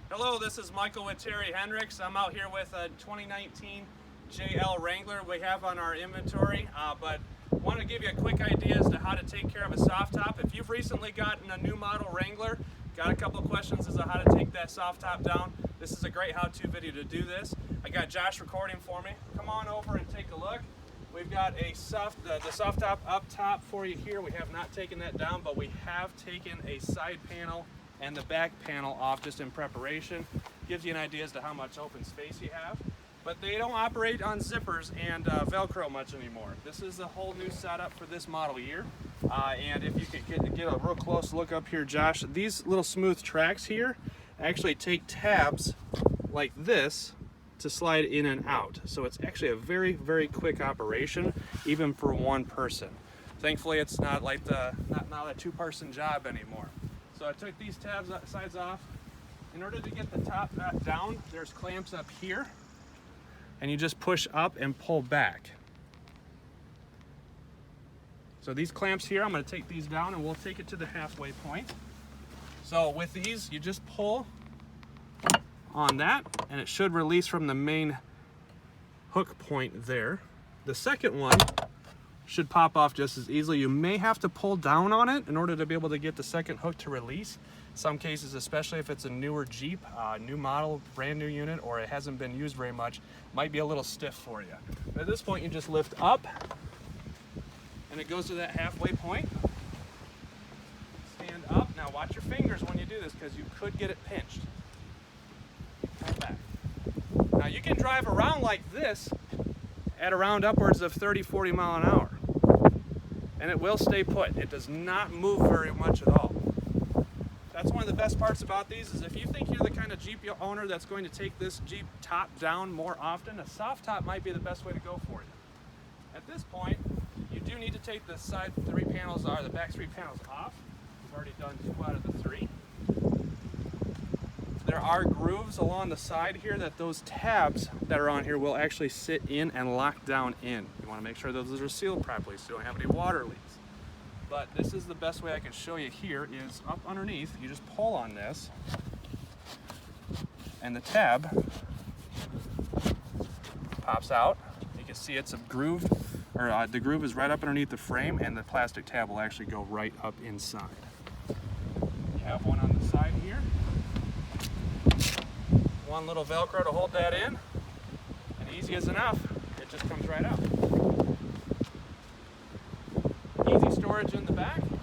Hello, this is Michael with Terry Henricks. I'm out here with a 2019 JL Wrangler we have on our inventory, but want to give you a quick idea as to how to take care of a soft top. If you've recently gotten a new model Wrangler, got a couple of questions as to how to take that soft top down, this is a great how-to video to do this. I got Josh recording for me. Come on over and take a look. We've got a the soft top up top for you here. We have not taken that down, but we have taken a side panel and the back panel off just in preparation. Gives you an idea as to how much open space you have. But they don't operate on zippers and Velcro much anymore. This is a whole new setup for this model year. And if you could get a real close look up here, Josh, these little smooth tracks here actually take tabs like this to slide in and out. So it's actually a very, very quick operation, even for one person. Thankfully, it's not like not a two-person job anymore. So I took these tabs sides off. In order to get the top back down, there's clamps up here, and you just push up and pull back. So these clamps here, I'm going to take these down and we'll take it to the halfway point. So with these, you just pull on that and it should release from the main hook point there. The second one should pop off just as easily. You may have to pull down on it in order to be able to get the second hook to release. Some cases, especially if it's a newer Jeep, new model, brand new unit, or it hasn't been used very much, might be a little stiff for you. But at this point, you just lift up and it goes to that halfway point. Stand up. Now watch your fingers when you do this because you could get it pinched. Pull back. Now you can drive around like this at around upwards of 30-40 miles an hour. And it will stay put. It does not move very much at all. That's one of the best parts about these is if you think you're the kind of Jeep owner that's going to take this Jeep top down more often, a soft top might be the best way to go for you. At this point, you do need to take the back three panels off. We've already done 2 out of the 3. There are grooves along the side here that those tabs that are on here will actually sit in and lock down in. You want to make sure those are sealed properly so you don't have any water leaks. But this is the best way I can show you here is up underneath, you just pull on this and the tab pops out. You can see it's a groove, or the groove is right up underneath the frame and the plastic tab will actually go right up inside. You have one on the side here. One little Velcro to hold that in, and easy as enough, it just comes right out. Easy storage in the back. And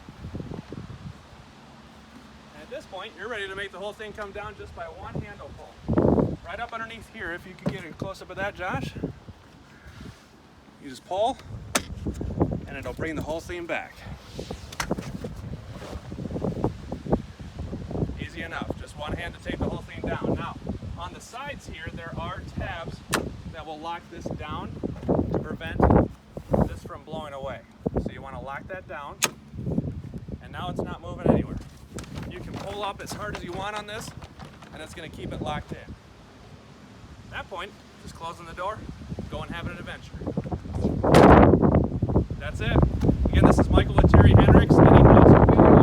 at this point, you're ready to make the whole thing come down just by one handle pull. Right up underneath here, if you could get a close-up of that, Josh. You just pull, and it'll bring the whole thing back. Easy enough, just one hand to take the whole thing down. Now, on the sides here, there are tabs that will lock this down to prevent this from blowing away. So you want to lock that down, and now it's not moving anywhere. You can pull up as hard as you want on this, and it's going to keep it locked in. At that point, just closing the door, go and have an adventure. That's it. Again, this is Michael with Terry Henricks. Any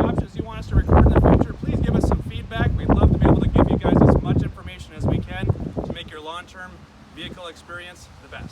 options you want us to record in the future, please give us some feedback. We'd love to be able to give you guys as much information as we can to make your long-term vehicle experience the best.